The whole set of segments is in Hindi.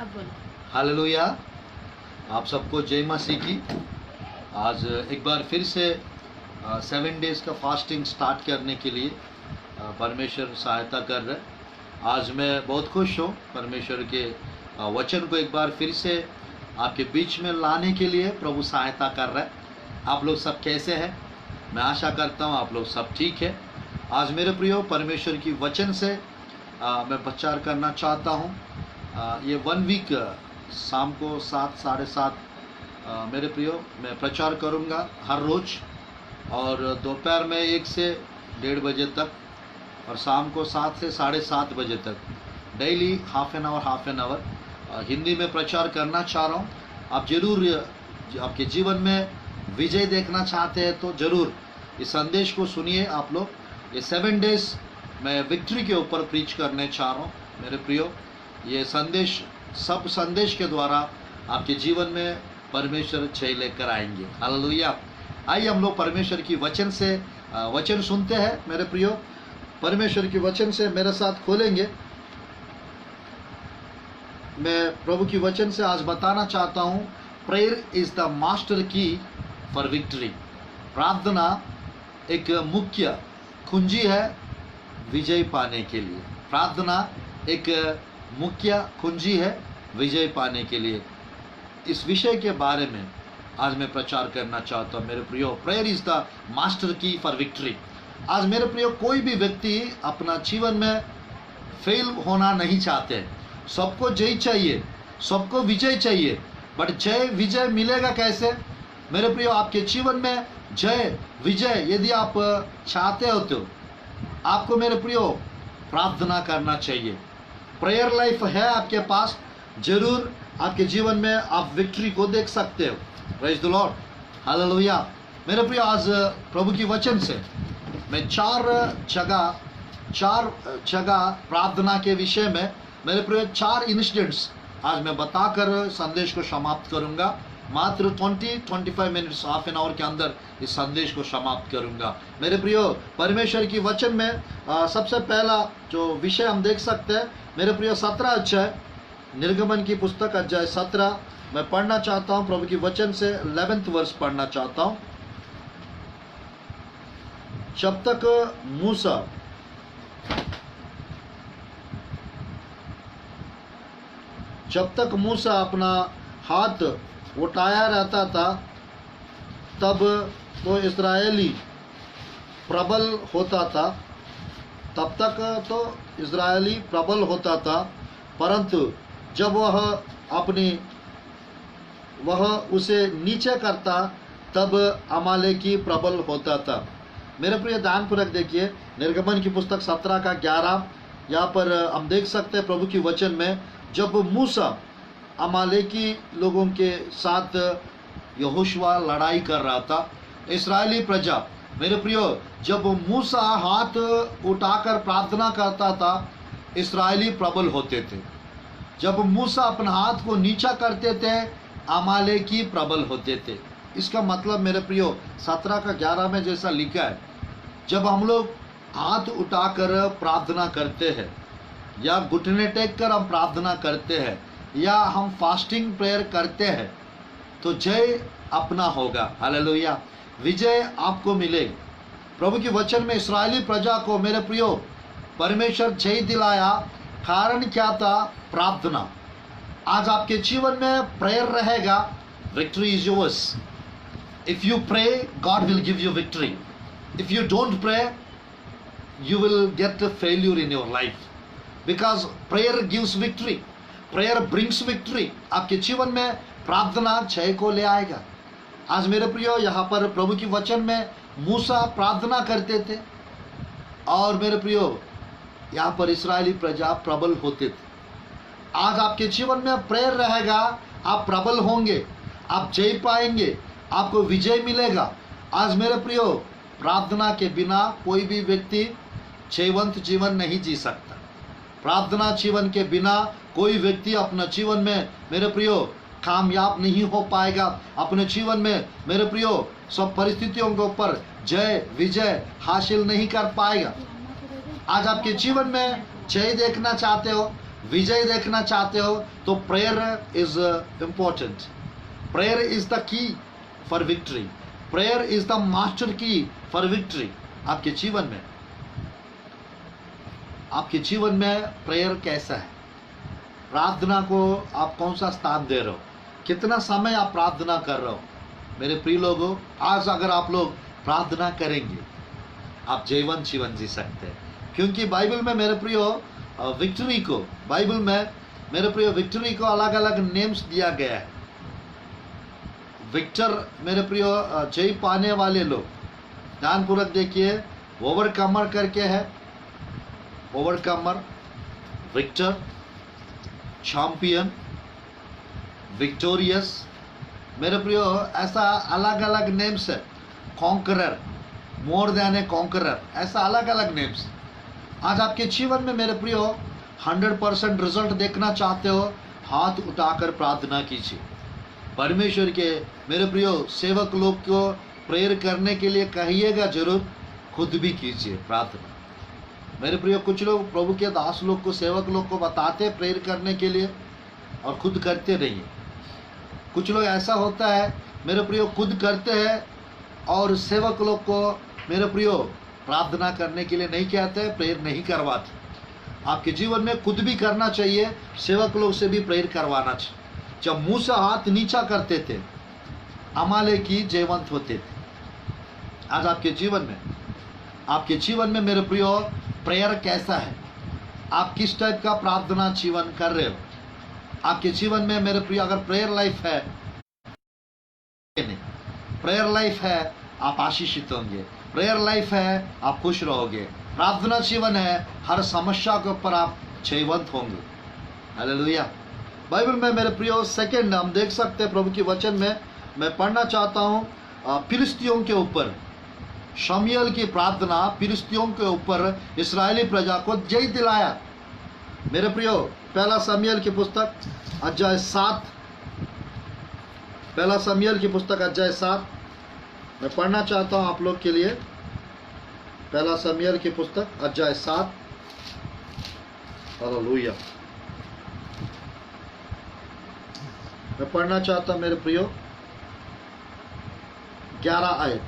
अब बोलो। हालेलुया। आप सबको जय मसीह की। आज एक बार फिर से 7 डेज का फास्टिंग स्टार्ट करने के लिए परमेश्वर सहायता कर रहे हैं। आज मैं बहुत खुश हूँ परमेश्वर के वचन को एक बार फिर से आपके बीच में लाने के लिए प्रभु सहायता कर रहा है। आप लोग सब कैसे हैं? मैं आशा करता हूँ आप लोग सब ठीक है। आज मेरे प्रियो परमेश्वर की वचन से मैं प्रचार करना चाहता हूँ। ये 1 वीक शाम को 7 साढ़े 7 मेरे प्रियो मैं प्रचार करूँगा हर रोज़, और दोपहर में 1 से 1:30 बजे तक, और शाम को 7 से साढ़े 7 बजे तक daily half an hour Hindi में प्रचार करना चाह रहा हूँ। आप ज़रूर आपके जीवन में विजय देखना चाहते हैं तो ज़रूर इस संदेश को सुनिए। आप लोग ये 7 डेज मैं विक्ट्री के ऊपर प्रीच करने चाह रहा हूँ मेरे प्रियो। ये संदेश सब संदेश के द्वारा आपके जीवन में परमेश्वर जय लेकर आएंगे। हालेलुया। आइए हम लोग परमेश्वर की वचन से वचन सुनते हैं मेरे प्रियो। परमेश्वर की वचन से मेरे साथ खोलेंगे। मैं प्रभु की वचन से आज बताना चाहता हूँ, प्रेयर इज द मास्टर की फॉर विक्ट्री। प्रार्थना एक मुख्य कुंजी है विजय पाने के लिए। प्रार्थना एक मुख्य कुंजी है विजय पाने के लिए। इस विषय के बारे में आज मैं प्रचार करना चाहता हूँ मेरे प्रियो। प्रेयर इज द मास्टर की फॉर विक्ट्री। आज मेरे प्रियो कोई भी व्यक्ति अपना जीवन में फेल होना नहीं चाहते। सबको जय चाहिए, सबको विजय चाहिए, बट जय विजय मिलेगा कैसे मेरे प्रियो? आपके जीवन में जय विजय यदि आप चाहते हो तो आपको मेरे प्रियो प्रार्थना करना चाहिए। प्रेयर लाइफ है आपके पास, जरूर आपके जीवन में आप विक्ट्री को देख सकते हो। Praise the Lord, hallelujah. मेरे प्रियो आज प्रभु की वचन से मैं चार जगह प्रार्थना के विषय में मेरे प्रियो 4 इंसिडेंट्स आज मैं बताकर संदेश को समाप्त करूंगा। मात्र 20-25 मिनट्स हाफ एन आवर के अंदर इस संदेश को समाप्त करूंगा मेरे प्रियो। परमेश्वर की वचन में सबसे पहला जो विषय हम देख सकते हैं मेरे प्रियो 17 अध्याय, निर्गमन की पुस्तक अध्याय 17 मैं पढ़ना चाहता हूं। प्रभु की वचन से 11th वर्ष पढ़ना चाहता हूं। जब तक मूसा अपना हाथ उठाया रहता था तब तो इस्राएली प्रबल होता था। तब तक तो इस्राएली प्रबल होता था, परंतु जब वह उसे नीचे करता तब अमालेकी प्रबल होता था। मेरे प्रिय ध्यानपूर्वक देखिए, निर्गमन की पुस्तक 17 का 11 यहाँ पर हम देख सकते हैं प्रभु की वचन में, जब मूसा अमालेकी लोगों के साथ यहोशुआ लड़ाई कर रहा था, इस्राएली प्रजा मेरे प्रियो जब मूसा हाथ उठाकर प्रार्थना करता था इस्राएली प्रबल होते थे। जब मूसा अपना हाथ को नीचा करते थे अमालेकी प्रबल होते थे। इसका मतलब मेरे प्रियो 17 का 11 में जैसा लिखा है, जब हम लोग हाथ उठाकर प्रार्थना करते हैं या घुटने टेक कर हम प्रार्थना करते हैं या हम फास्टिंग प्रेयर करते हैं तो जय अपना होगा। हालेलुया, विजय आपको मिलेगी। प्रभु के वचन में इस्राएली प्रजा को मेरे प्रियो परमेश्वर जय दिलाया। कारण क्या था? प्रार्थना। आज आपके जीवन में प्रेयर रहेगा, victory is yours. If you pray God will give you victory. If you don't pray you will get a failure in your life, because prayer gives victory. prayer brings victory. आपके जीवन में प्रार्थना जय को ले आएगा। आज मेरे प्रियो यहाँ पर प्रभु की वचन में मूसा प्रार्थना करते थे और मेरे प्रियो यहाँ पर इस्राएली प्रजा प्रबल होते थे। आज आपके जीवन में प्रेयर रहेगा, आप प्रबल होंगे, आप जय पाएंगे, आपको विजय मिलेगा। आज मेरे प्रियो प्रार्थना के बिना कोई भी व्यक्ति जयवंत जीवन नहीं जी सकता। प्रार्थना जीवन के बिना कोई व्यक्ति अपना जीवन में मेरे प्रियो कामयाब नहीं हो पाएगा। अपने जीवन में मेरे प्रियो सब परिस्थितियों के ऊपर जय विजय हासिल नहीं कर पाएगा। आज आपके जीवन में जय देखना चाहते हो, विजय देखना चाहते हो तो prayer is important. Prayer is the key for victory. Prayer is the master की फॉर विक्ट्री। आपके जीवन में प्रेयर कैसा है? प्रार्थना को आप कौन सा स्थान दे रहे हो? कितना समय आप प्रार्थना कर रहे हो? मेरे प्रिय लोगों, आज अगर आप लोग प्रार्थना करेंगे, आप जयवंत जीवन जी सकते हैं। क्योंकि बाइबल में मेरे प्रियो विक्ट्री को अलग अलग नेम्स दिया गया है। विक्टर मेरे प्रियो जय पाने वाले लोग, ध्यानपूर्वक देखिए, ओवरकमर करके है। ओवरकमर, विक्टर, चैंपियन, विक्टोरियस, मेरे प्रियो ऐसा अलग अलग नेम्स है। कॉन्करर, मोर देन ए कॉन्करर, ऐसा अलग अलग नेम्स। आज आपके जीवन में मेरे प्रियो 100% रिजल्ट देखना चाहते हो, हाथ उठाकर प्रार्थना कीजिए। परमेश्वर के मेरे प्रियो सेवक लोग को प्रेयर करने के लिए कहिएगा जरूर, खुद भी कीजिए प्रार्थना। मेरे प्रियो कुछ लोग प्रभु के दास लोग को, सेवक लोग को बताते प्रेयर करने के लिए और खुद करते नहीं है। कुछ लोग ऐसा होता है मेरे प्रियो, खुद करते हैं और सेवक लोग को मेरे प्रियो प्रार्थना करने के लिए नहीं कहते, प्रेयर नहीं करवाते। आपके जीवन में खुद भी करना चाहिए, सेवक लोग से भी प्रेयर करवाना चाहिए। जब मुंह से हाथ नीचा करते थे, अमालेकी जयवंत होते थे। आज आपके जीवन में मेरे प्रियो प्रेयर कैसा है? आप किस टाइप का प्रार्थना जीवन कर रहे हो? आपके जीवन में मेरे प्रियो अगर प्रेयर लाइफ है, प्रेयर लाइफ है, आप आशीषित होंगे। प्रेयर लाइफ है, आप खुश रहोगे। प्रार्थना जीवन है, हर समस्या के ऊपर आप जयवंत होंगे। हालेलुया। बाइबल में मेरे प्रियो सेकंड हम देख सकते हैं प्रभु के वचन में, मैं पढ़ना चाहता हूँ फिलिस्तियों के ऊपर। शमूएल की प्रार्थना फिलिस्तियों के ऊपर इस्राएली प्रजा को जय दिलाया। मेरे प्रियो पहला शमूएल की पुस्तक अध्याय 7, पहला शमूएल की पुस्तक अध्याय 7 मैं पढ़ना चाहता हूं आप लोग के लिए। पहला शमूएल की पुस्तक अध्याय 7। हालेलुया। मैं पढ़ना चाहता हूं मेरे प्रियो 11 आयत।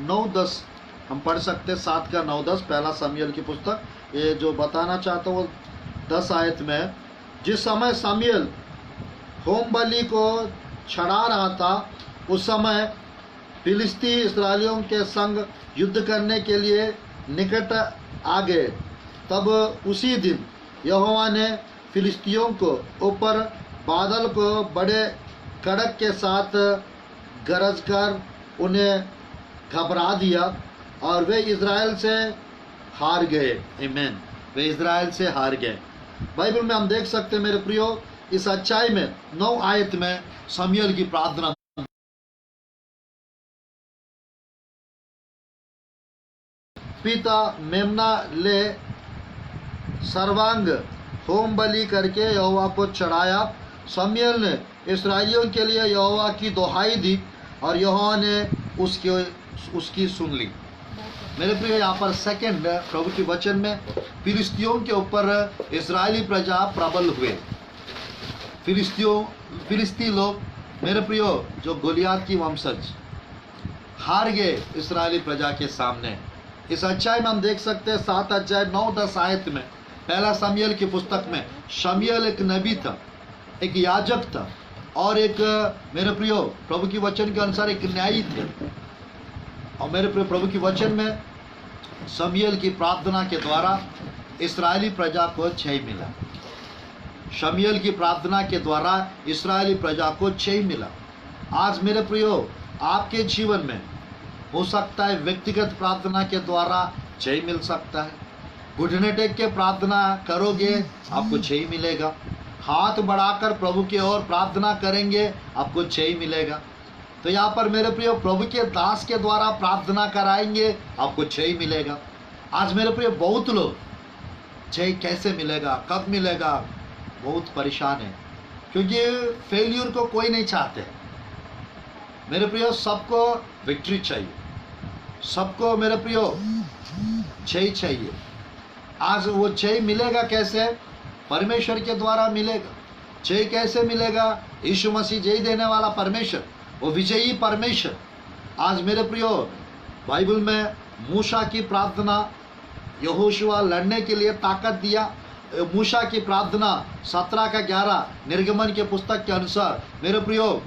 9-10 हम पढ़ सकते हैं, 7 का 9-10 पहला शमूएल की पुस्तक। ये जो बताना चाहता हूँ 10 आयत में, जिस समय शमूएल होम बलि को चढ़ा रहा था, उस समय फिलिस्ती इस्राएलियों के संग युद्ध करने के लिए निकट आ गए। तब उसी दिन यहोवा ने फिलिस्तियों को ऊपर बादल को बड़े कड़क के साथ गरज कर उन्हें घबरा दिया और वे इज़राइल से हार गए। आमीन। वे इज़राइल से हार गए। बाइबल में हम देख सकते हैं मेरे प्रियो, इस अध्याय में 9 आयत में शमूएल की प्रार्थना। पिता मेमना ले सर्वांग होम बलि करके यहोवा को चढ़ाया। शमूएल ने इस्राएलियों के लिए यहोवा की दुहाई दी और यहोवा ने उसकी सुन ली। मेरे प्रिय यहाँ पर सेकंड प्रभु के वचन में फिलिस्तियों के ऊपर इस्राएली प्रजा प्रबल हुए। फिलिस्ती लोग मेरे प्रियो जो गोलियात की वंशज हार गए इस्राएली प्रजा के सामने। इस अध्याय में हम देख सकते हैं 7 अध्याय 9-10 आयत में, पहला शमूएल की पुस्तक में, शमूएल एक नबी था, एक याजक था और एक मेरे प्रियो प्रभु की वचन के अनुसार एक न्यायी थे। और मेरे प्रिय प्रभु की वचन में शमूएल की प्रार्थना के द्वारा इस्राएली प्रजा को जय मिला। शमूएल की प्रार्थना के द्वारा इस्राएली प्रजा को जय मिला। आज मेरे प्रियो आपके जीवन में हो सकता है व्यक्तिगत प्रार्थना के द्वारा जय मिल सकता है। घुटने टेक के प्रार्थना करोगे आपको जय मिलेगा। हाथ बढ़ाकर प्रभु की ओर प्रार्थना करेंगे आपको जय मिलेगा। तो यहाँ पर मेरे प्रियो प्रभु के दास के द्वारा प्रार्थना कराएंगे आपको जय मिलेगा। आज मेरे प्रियो बहुत लोग जय कैसे मिलेगा, कब मिलेगा, बहुत परेशान है, क्योंकि फेल्यूर को कोई नहीं चाहते। मेरे प्रियो सबको विक्ट्री चाहिए, सबको मेरे प्रियो जय चाहिए। आज वो जय मिलेगा कैसे? परमेश्वर के द्वारा मिलेगा। जय कैसे मिलेगा? यीशु मसीह जय देने वाला परमेश्वर, वो विजयी परमेश्वर। आज मेरे प्रियो, बाइबल में मूसा की प्रार्थना, यहोशुआ लड़ने के लिए ताकत दिया। मूसा की प्रार्थना 17 का 11 निर्गमन के पुस्तक के अनुसार मेरे प्रियो,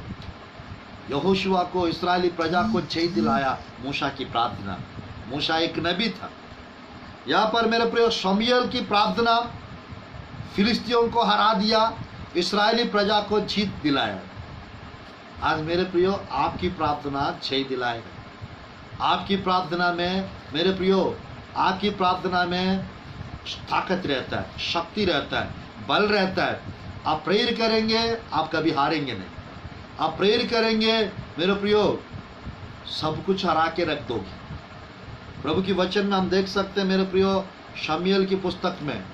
यहोशुआ को, इस्राएली प्रजा को जय दिलाया मूसा की प्रार्थना। मूसा एक नबी था। यहाँ पर मेरे प्रियो शमूएल की प्रार्थना फिलिस्तियों को हरा दिया, इस्राएली प्रजा को जीत दिलाया। आज मेरे प्रियो आपकी प्रार्थना जय दिलाएगा। आपकी प्रार्थना में मेरे प्रियो, आपकी प्रार्थना में ताकत रहता है, शक्ति रहता है, बल रहता है। आप प्रेयर करेंगे, आप कभी हारेंगे नहीं। आप प्रेयर करेंगे मेरे प्रियो, सब कुछ हरा के रख दोगे। प्रभु की वचन में हम देख सकते हैं मेरे प्रियो, शमूएल की पुस्तक में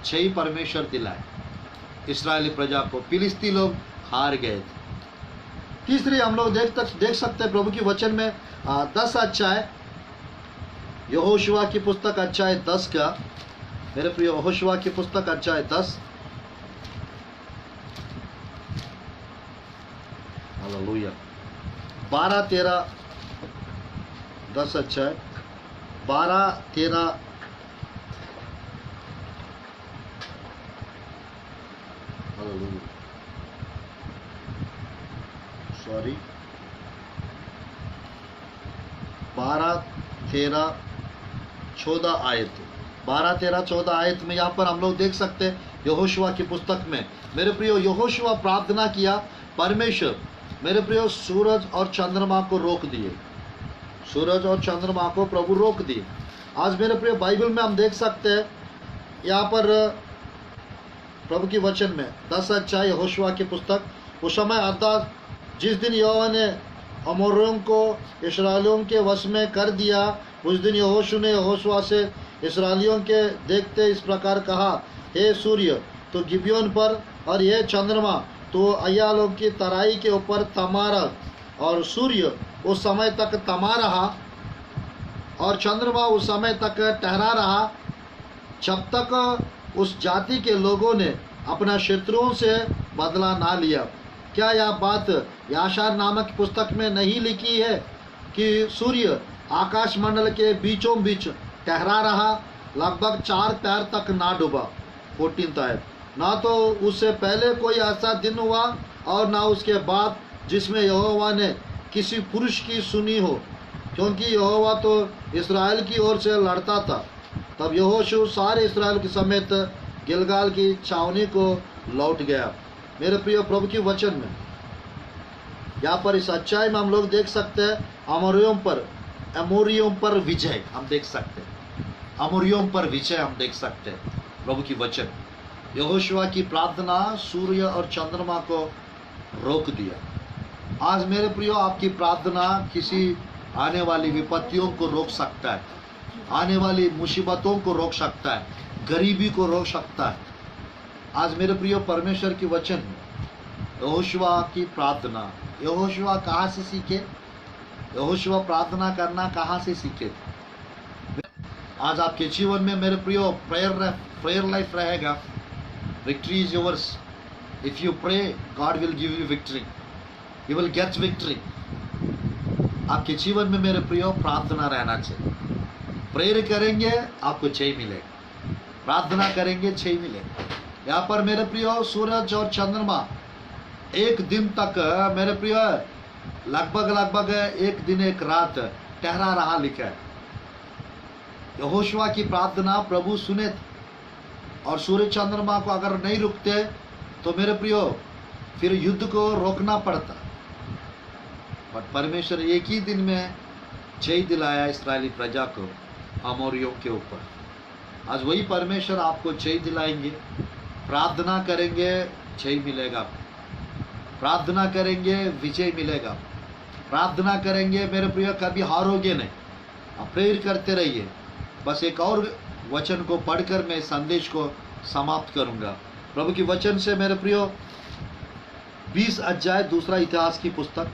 जय परमेश्वर दिलाए इस्राएली प्रजा को। फिलिस्ती लोग हार गए थे। तीसरी हम लोग देख सकते हैं प्रभु की वचन में 10 अध्याय, यहोशुआ की पुस्तक अध्याय 10 का, मेरे प्रिय यहोशुआ की पुस्तक अध्याय 10, हालेलुया, 12, 13, 10 अध्याय 12, 13, हालेलुया, सॉरी 12, 13, 14 आयत, 12, 13, 14 आयत में यहाँ पर हम लोग देख सकते हैं यहोशुआ की पुस्तक में मेरे प्रियो, यहोशुआ प्रार्थना किया। परमेश्वर मेरे प्रियो सूरज और चंद्रमा को रोक दिए। सूरज और चंद्रमा को प्रभु रोक दिए। आज मेरे प्रियो बाइबल में हम देख सकते हैं यहाँ पर प्रभु की वचन में 10 अध्याय यहोशुआ की पुस्तक, उस समय अर्थात जिस दिन यहोवा ने अमोरियों को इस्राएलियों के वश में कर दिया, उस दिन यहोशू ने यहोशुआ से इस्राएलियों के देखते इस प्रकार कहा, हे सूर्य तो गिबयोन पर, और हे चंद्रमा तो अय्यालों की तराई के ऊपर तमा रह। और सूर्य उस समय तक तमा रहा और चंद्रमा उस समय तक ठहरा रहा, जब तक उस जाति के लोगों ने अपना शत्रुओं से बदला ना लिया। क्या यह बात याशार नामक पुस्तक में नहीं लिखी है कि सूर्य आकाश मंडल के बीचों बीच ठहरा रहा, लगभग 4 पैर तक ना डूबा। 14 आयत, ना तो उससे पहले कोई ऐसा दिन हुआ और ना उसके बाद जिसमें यहोवा ने किसी पुरुष की सुनी हो, क्योंकि यहोवा तो इस्राएल की ओर से लड़ता था। तब यहोशू सारे इस्राएल के समेत गिलगाल की छावनी को लौट गया। मेरे प्रिय प्रभु की वचन में यहाँ पर इस अध्याय में हम लोग देख सकते हैं अमोरियों पर विजय हम देख सकते हैं। अमोरियों पर विजय हम देख सकते हैं। प्रभु की वचन, यहोशुआ की प्रार्थना सूर्य और चंद्रमा को रोक दिया। आज मेरे प्रियो आपकी प्रार्थना किसी आने वाली विपत्तियों को रोक सकता है, आने वाली मुसीबतों को रोक सकता है, गरीबी को रोक सकता है। आज मेरे प्रियो परमेश्वर की वचन, यहोशुआ की प्रार्थना, यहोशुआ कहाँ से सीखे? यहोशुआ प्रार्थना करना कहाँ से सीखे? आज आपके जीवन में मेरे प्रियो प्रेयर लाइफ रहेगा। Victory is yours. If you pray, God will give you victory, you will get victory. आपके जीवन में मेरे प्रियो प्रार्थना रहना चाहिए। प्रेयर करेंगे आपको जय मिलेगा, प्रार्थना करेंगे जय मिलेगा। यहाँ पर मेरे प्रियो सूरज और चंद्रमा एक दिन तक मेरे प्रियो लगभग एक दिन एक रात ठहरा रहा लिखा है। यहोशुआ की प्रार्थना प्रभु सुने और सूर्य चंद्रमा को अगर नहीं रुकते तो मेरे प्रियो फिर युद्ध को रोकना पड़ता। बट परमेश्वर एक ही दिन में जय दिलाया इस्राएली प्रजा को अमोरियों के ऊपर। आज वही परमेश्वर आपको जय दिलाएंगे। प्रार्थना करेंगे जय मिलेगा, प्रार्थना करेंगे विजय मिलेगा, प्रार्थना करेंगे मेरे प्रिय कभी हारोगे नहीं। आप प्रेयर करते रहिए। बस एक और वचन को पढ़कर मैं संदेश को समाप्त करूंगा। प्रभु की वचन से मेरे प्रियो 20 अध्याय दूसरा इतिहास की पुस्तक,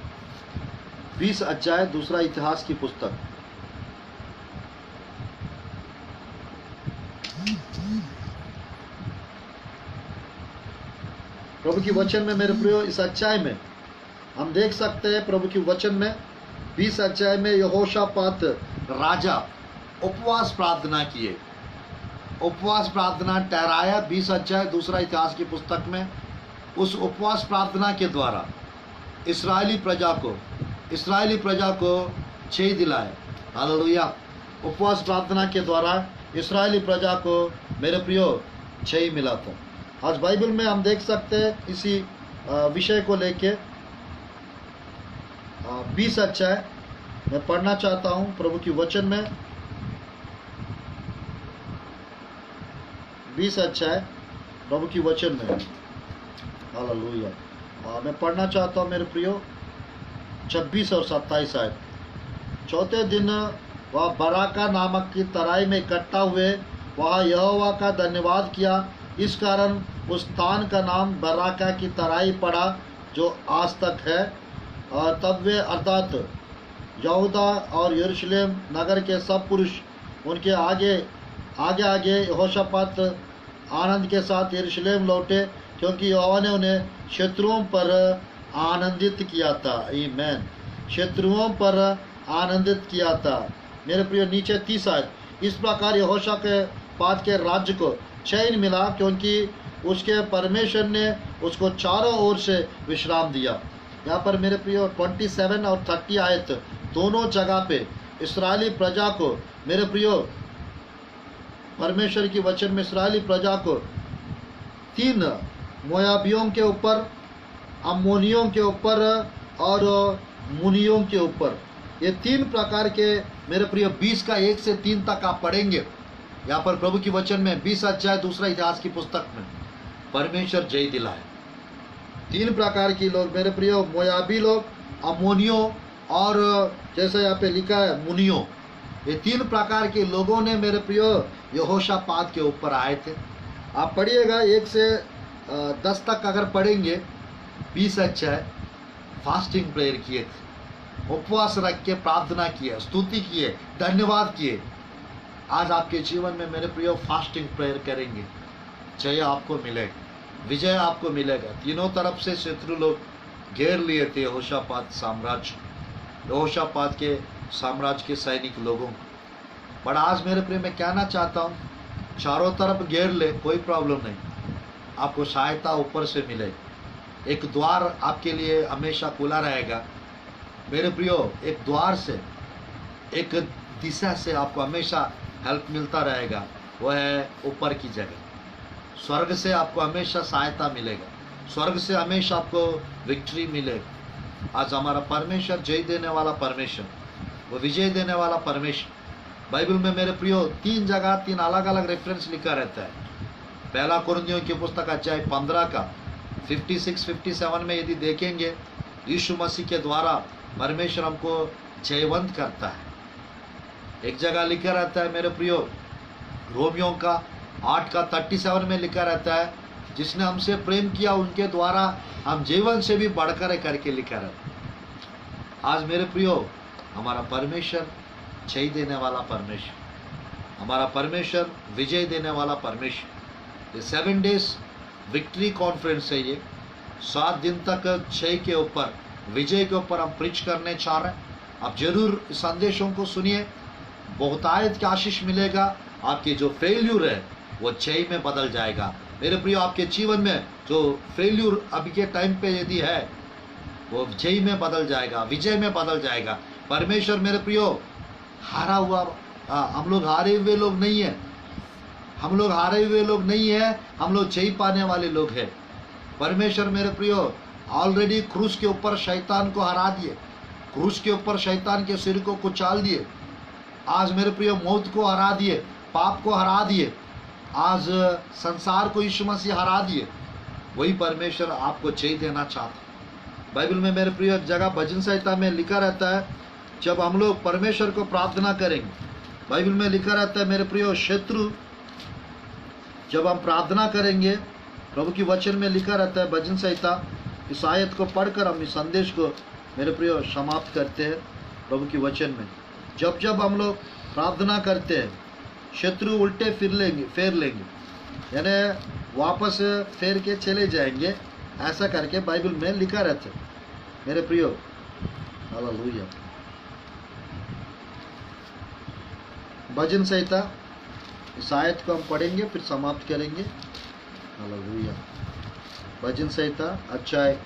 20 अध्याय दूसरा इतिहास की पुस्तक, प्रभु की वचन में मेरे प्रियो इस अध्याय में हम देख सकते हैं, प्रभु की वचन में 20 अध्याय में यहोशापात राजा उपवास प्रार्थना किए, उपवास प्रार्थना ठहराया। 20 अध्याय दूसरा इतिहास की पुस्तक में उस उपवास प्रार्थना के द्वारा इस्राएली प्रजा को जय दिलाए। हालेलुया। उपवास प्रार्थना के द्वारा इस्राएली प्रजा को मेरे प्रियो जय मिला था। आज बाइबल में हम देख सकते हैं इसी विषय को लेके 20 अध्याय मैं पढ़ना चाहता हूँ प्रभु की वचन में। 20 अध्याय प्रभु की वचन में, हालेलुया। मैं पढ़ना चाहता हूँ मेरे प्रियो 26 और 27 आयत। चौथे दिन वह बराका नामक की तराई में इकट्ठा हुए, वहाँ यहोवा का धन्यवाद किया। इस कारण उस स्थान का नाम बराका की तराई पड़ा जो आज तक है। और तब वे अर्थात यहूदा और यरूशलेम नगर के सब पुरुष उनके आगे आगे यहोशापात आनंद के साथ यरूशलेम लौटे, क्योंकि यहोवा ने उन्हें शत्रुओं पर आनंदित किया था। आमीन। शत्रुओं पर आनंदित किया था। मेरे प्रिय नीचे 30 आयत। इस प्रकार यहोशापात के राज्य को चैन मिला, क्योंकि उसके परमेश्वर ने उसको चारों ओर से विश्राम दिया। यहाँ पर मेरे प्रियो 27 और 30 आयत दोनों जगह पे इस्राएली प्रजा को मेरे प्रियो परमेश्वर की वचन में इस्राएली प्रजा को 3 मोयाबियों के ऊपर, अम्मोनियों के ऊपर और मुनियों के ऊपर, ये 3 प्रकार के मेरे प्रिय 20 का 1 से 3 तक आप पढ़ेंगे। यहाँ पर प्रभु की वचन में 20 अध्याय दूसरा इतिहास की पुस्तक में परमेश्वर जय दिलाए। 3 प्रकार की लोग मेरे प्रिय, मोयाबी लोग, अम्मोनियों और जैसे यहाँ पे लिखा है मुनियों, ये 3 प्रकार के लोगों ने मेरे प्रिय यहोशापात के ऊपर आए थे। आप पढ़िएगा 1 से 10 तक अगर पढ़ेंगे 20 अध्याय फास्टिंग प्रेयर किए थे, उपवास रख के प्रार्थना किए, स्तुति किए, धन्यवाद किए। आज आपके जीवन में मेरे प्रियो फास्टिंग प्रेयर करेंगे, जय आपको मिलेगा, विजय आपको मिलेगा। तीनों तरफ से शत्रु लोग घेर लिए थे यहोशापात के साम्राज्य के सैनिक लोगों को। पर आज मेरे प्रिय मैं कहना चाहता हूँ, चारों तरफ घेर ले कोई प्रॉब्लम नहीं, आपको सहायता ऊपर से मिलेगी। एक द्वार आपके लिए हमेशा खुला रहेगा मेरे प्रियो, एक द्वार से, एक दिशा से आपको हमेशा हेल्प मिलता रहेगा, वह है ऊपर की जगह। स्वर्ग से आपको हमेशा सहायता मिलेगा, स्वर्ग से हमेशा आपको विक्ट्री मिलेगा। आज हमारा परमेश्वर जय देने वाला परमेश्वर, वो विजय देने वाला परमेश्वर। बाइबल में मेरे प्रियो 3 जगह 3 अलग अलग रेफरेंस लिखा रहता है। पहला कुरिन्थियों की पुस्तक अध्याय 15 का 56-57 में यदि देखेंगे, यीशु मसीह के द्वारा परमेश्वर हमको जयवंत करता है। एक जगह लिखा रहता है मेरे प्रियो, रोमियों का 8 का 37 में लिखा रहता है, जिसने हमसे प्रेम किया उनके द्वारा हम जीवन से भी बढ़कर करके लिखा रहता है। आज मेरे प्रियो हमारा परमेश्वर जय देने वाला परमेश्वर, हमारा परमेश्वर विजय देने वाला परमेश्वर। ये 7 डेज विक्ट्री कॉन्फ्रेंस है, ये 7 दिन तक जय के ऊपर, विजय के ऊपर हम प्रीच करने चाह रहे हैं। आप जरूर इस संदेशों को सुनिए, बहुतायत की आशीष मिलेगा। आपके जो फेल्यूर है वो जय में बदल जाएगा। मेरे प्रियो आपके जीवन में जो फेल्यूर अभी के टाइम पे यदि है वो जय में बदल जाएगा, विजय में बदल जाएगा। परमेश्वर मेरे प्रियो हारा हुआ, हम लोग हारे हुए लोग नहीं है, हम लोग हारे हुए लोग नहीं है, हम लोग जय पाने वाले लोग हैं। परमेश्वर मेरे प्रियो ऑलरेडी क्रूस के ऊपर शैतान को हरा दिए, क्रूस के ऊपर शैतान के सिर को कुचाल दिए। आज मेरे प्रियो मौत को हरा दिए, पाप को हरा दिए, आज संसार को यीशु मसीह हरा दिए। वही परमेश्वर आपको जय देना चाहता। बाइबल में मेरे प्रियो एक जगह भजन संहिता में लिखा रहता है, जब हम लोग परमेश्वर को प्रार्थना करेंगे, बाइबल में लिखा रहता है मेरे प्रियो, शत्रु जब हम प्रार्थना करेंगे, प्रभु की वचन में लिखा रहता है भजन संहिता, इस आयत को पढ़कर हम इस संदेश को मेरे प्रियो समाप्त करते हैं। प्रभु की वचन में जब हम लोग प्रार्थना करते हैं, शत्रु उल्टे फेर लेंगे, यानी वापस फेर के चले जाएंगे। ऐसा करके बाइबल में लिखा रहता है मेरे प्रियो। हालेलुया। भजन संहिता इस आयत को हम पढ़ेंगे फिर समाप्त करेंगे। हालेलुया। भजन संहिता अध्याय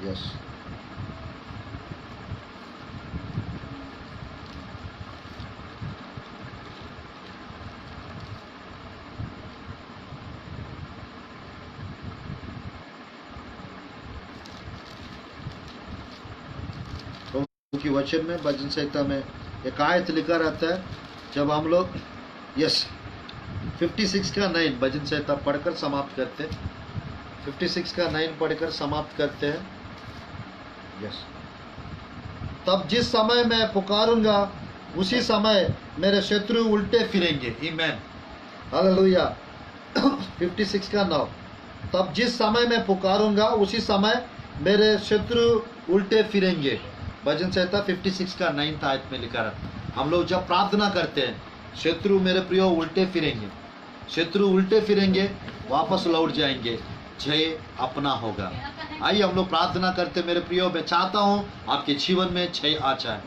10। की वचन में भजन संहिता में एक आयत लिखा रहता है। जब हम लोग 56 का 9 भजन संहिता पढ़कर समाप्त करते हैं। 56 का 9 पढ़कर समाप्त करते हैं। तब जिस समय मैं पुकारूंगा उसी समय मेरे शत्रु उल्टे फिरेंगे। आमीन। हालेलुया। 56 का 9। तब जिस समय मैं पुकारूंगा उसी समय मेरे शत्रु उल्टे फिरेंगे। भजन संहिता 56 का 9 आयत में लिखा रहता। हम लोग जब प्रार्थना करते हैं शत्रु मेरे प्रियो उल्टे फिरेंगे, शत्रु उल्टे फिरेंगे, वापस लौट जाएंगे, जय अपना होगा। आइए हम लोग प्रार्थना करते। मेरे प्रियो, मैं चाहता हूँ आपके जीवन में जय आ जाए,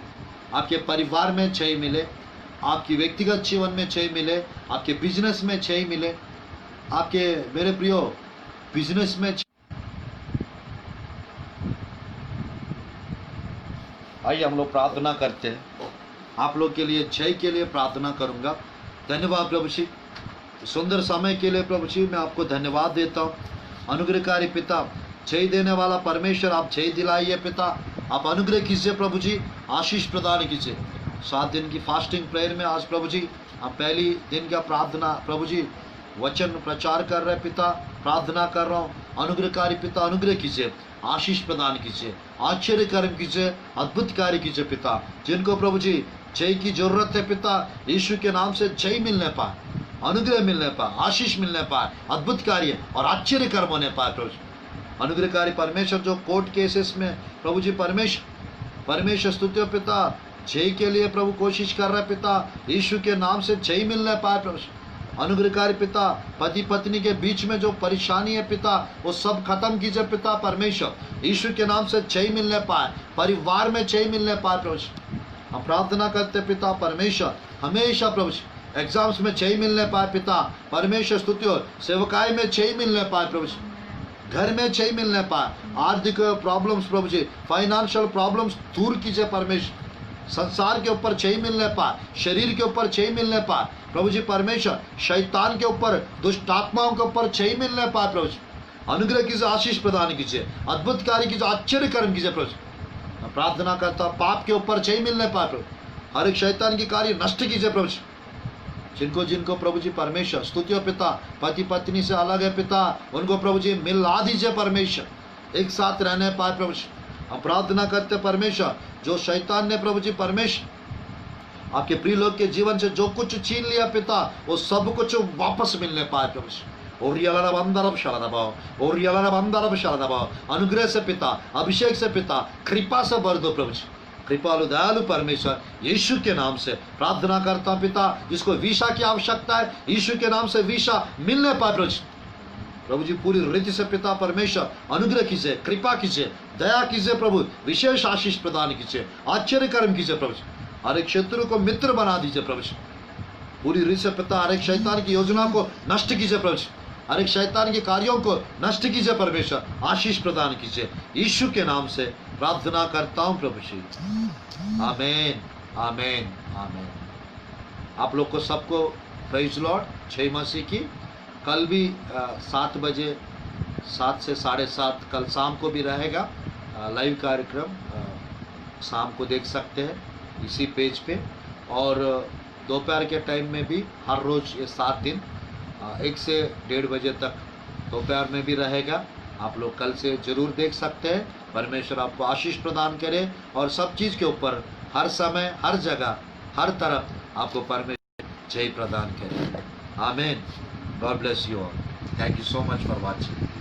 आपके परिवार में जय मिले, आपकी व्यक्तिगत जीवन में जय मिले, आपके बिजनेस में जय मिले, आपके मेरे प्रियो बिजनेस में। आइए हम लोग प्रार्थना करते हैं। आप लोग के लिए जय के लिए प्रार्थना करूंगा। धन्यवाद प्रभु जी, सुंदर समय के लिए प्रभु जी मैं आपको धन्यवाद देता हूँ। अनुग्रहकारी पिता, जय देने वाला परमेश्वर, आप जय दिलाइए पिता, आप अनुग्रह कीजिए प्रभु जी, आशीष प्रदान कीजिए। 7 दिन की फास्टिंग प्रेयर में आज प्रभु जी हम पहली दिन का प्रार्थना प्रभु जी वचन प्रचार कर रहे पिता, प्रार्थना कर रहा हूँ। अनुग्रहकारी पिता अनुग्रह कीजिए, आशीष प्रदान कीजिए, आश्चर्य कर्म कीजिए, अद्भुत कार्य कीजिए पिता। जिनको प्रभु जी जय की जरूरत है पिता, यीशु के नाम से जय मिलने पाए, अनुग्रह मिलने पाए, आशीष मिलने पाए, अद्भुत कार्य और आश्चर्य कर्म होने पाए प्रभु। अनुग्रहकारी परमेश्वर जो कोर्ट केसेस में प्रभु जी परमेश्वर स्तुत्य पिता जय के लिए प्रभु कोशिश कर रहे पिता, यीशु के नाम से जय मिलने पाए प्रभु। अनुग्रहकारी पिता, पति पत्नी के बीच में जो परेशानी है पिता वो सब खत्म कीजिए पिता परमेश्वर, यीशु के नाम से जय मिलने पाए, परिवार में जय मिलने पाए प्रभु। हम प्रार्थना करते पिता परमेश्वर, हमेशा प्रभु एग्जाम्स में जय मिलने पाए पिता परमेश्वर स्तुति, और सेवकाई में जय मिलने पाए प्रभु, घर में जय मिलने पाए, आर्थिक प्रॉब्लम्स प्रभु जी, फाइनेंशियल प्रॉब्लम्स दूर कीजिए परमेश्वर, संसार के ऊपर जय मिलने पाए, शरीर के ऊपर जय मिलने पाए प्रभु जी परमेश्वर, शैतान के ऊपर, दुष्ट आत्माओं के ऊपर जय मिलने पाए प्रभु जी। अनुग्रह कीजिए, आशीष प्रदान कीजिए, अद्भुत कार्य कीजिए, आश्चर्य कर्म कीजिए प्रभु। मैं प्रार्थना करता हूँ पाप के ऊपर जय मिलने पाए प्रभु, हर एक शैतान की कार्य नष्ट कीजिए प्रभु। जिनको जिनको प्रभु जी परमेश्वर स्तुतियों पिता पति पत्नी से अलग है पिता, उनको प्रभु जी मिला दीजिए परमेश्वर, एक साथ रहने पाए प्रभु। हम प्रार्थना करते परमेश्वर, जो शैतान ने प्रभु जी परमेश्वर आपके प्रिय लोग के जीवन से जो कुछ छीन लिया पिता, वो सब कुछ वापस मिलने पाए प्रभु। अनुग्रह से पिता, अभिषेक से पिता, कृपा से भर दो प्रभु। कृपालु दयालु परमेश्वर, यीशु के नाम से प्रार्थना करता हूं पिता, जिसको वीसा की आवश्यकता है यीशु के नाम से वीसा मिलने पाए प्रभु जी। पूरी रीति से पिता परमेश्वर अनुग्रह कीजिए, कृपा कीजिए, दया कीजिए प्रभु, विशेष आशीष प्रदान कीजिए, आश्चर्य कर्म कीजिए प्रभु। हर एक शत्रु को मित्र बना दीजिए प्रभु। पूरी रीति से पिता हर एक शैतान की योजना को नष्ट कीजिए प्रभु, हर एक शैतान के कार्यों को नष्ट कीजिए परमेश्वर, आशीष प्रदान कीजिए। यीशु के नाम से प्रार्थना करता हूं प्रभु जी, आमीन आमीन आमीन। आप लोग को सबको प्रेज लॉर्ड, जय मसीह की। कल भी 7 बजे 7 से 7:30 कल शाम को भी रहेगा लाइव कार्यक्रम, शाम को देख सकते हैं इसी पेज पे, और दोपहर के टाइम में भी हर रोज़ ये 7 दिन 1 से 1:30 बजे तक दोपहर में भी रहेगा। आप लोग कल से ज़रूर देख सकते हैं। परमेश्वर आपको आशीष प्रदान करे और सब चीज़ के ऊपर हर समय हर जगह हर तरफ आपको परमेश्वर जय प्रदान करे। आमीन। God bless you all. Thank you so much for watching.